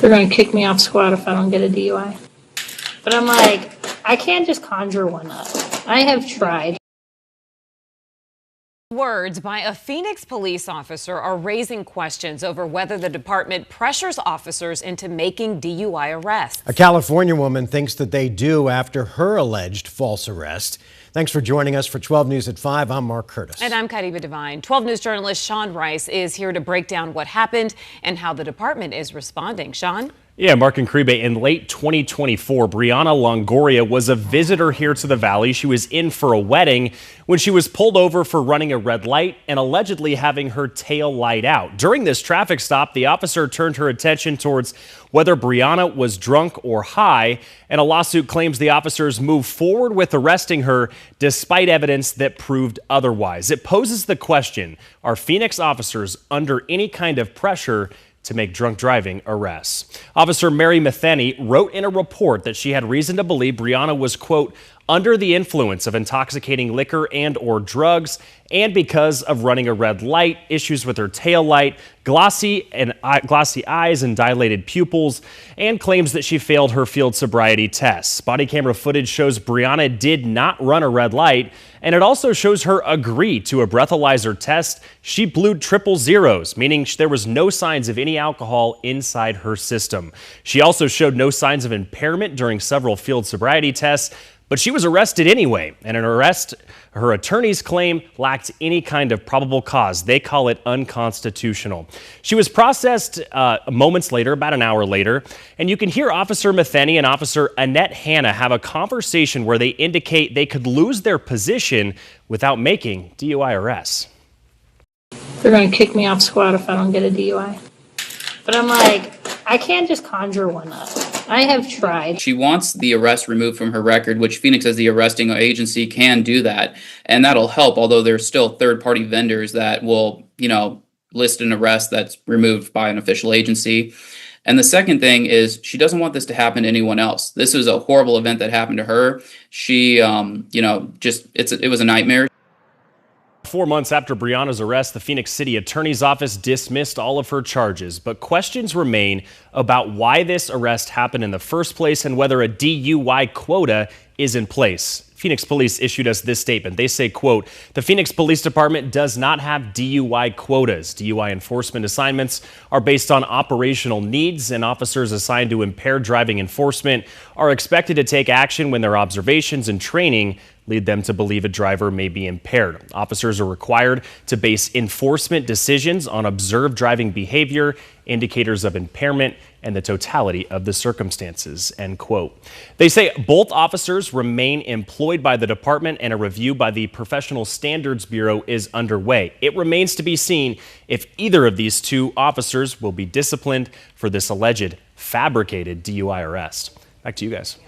They're going to kick me off squad if I don't get a DUI. But I'm like, I can't just conjure one up. I have tried. Words by a Phoenix police officer are raising questions over whether the department pressures officers into making DUI arrests. A California woman thinks that they do after her alleged false arrest. Thanks for joining us for 12 News at 5. I'm Mark Curtis. And I'm Kadiba Devine. 12 News journalist Sean Rice is here to break down what happened and how the department is responding. Sean? Yeah, Mark and Kribe, in late 2024, Brianna Longoria was a visitor here to the Valley. She was in for a wedding when she was pulled over for running a red light and allegedly having her tail light out. During this traffic stop, the officer turned her attention towards whether Brianna was drunk or high, and a lawsuit claims the officers moved forward with arresting her despite evidence that proved otherwise. It poses the question, are Phoenix officers under any kind of pressure to make drunk driving arrests? Officer Mary Matheny wrote in a report that she had reason to believe Brianna was, quote, under the influence of intoxicating liquor and or drugs, and because of running a red light, issues with her tail light, glossy eyes and dilated pupils, and claims that she failed her field sobriety tests. Body camera footage shows Brianna did not run a red light, and it also shows her agree to a breathalyzer test. She blew triple zeros, meaning there was no signs of any alcohol inside her system. She also showed no signs of impairment during several field sobriety tests, but she was arrested anyway, and an arrest her attorneys claim lacked any kind of probable cause. They call it unconstitutional. She was processed moments later, about an hour later, and you can hear Officer Matheny and Officer Annette Hanna have a conversation where they indicate they could lose their position without making DUI arrests. They're going to kick me off squad if I don't get a DUI. But I'm like, I can't just conjure one up. I have tried. She wants the arrest removed from her record, which Phoenix as the arresting agency can do that. And that'll help, although there's still third-party vendors that will, list an arrest that's removed by an official agency. And the second thing is she doesn't want this to happen to anyone else. This was a horrible event that happened to her. She, it was a nightmare. 4 months after Brianna's arrest, the Phoenix City Attorney's Office dismissed all of her charges, but questions remain about why this arrest happened in the first place and whether a DUI quota is in place. Phoenix Police issued us this statement. They say, quote, the Phoenix Police Department does not have DUI quotas. DUI enforcement assignments are based on operational needs, and officers assigned to impaired driving enforcement are expected to take action when their observations and training lead them to believe a driver may be impaired. Officers are required to base enforcement decisions on observed driving behavior, indicators of impairment, and the totality of the circumstances, end quote. They say both officers remain employed by the department and a review by the Professional Standards Bureau is underway. It remains to be seen if either of these two officers will be disciplined for this alleged fabricated DUI arrest. Back to you guys.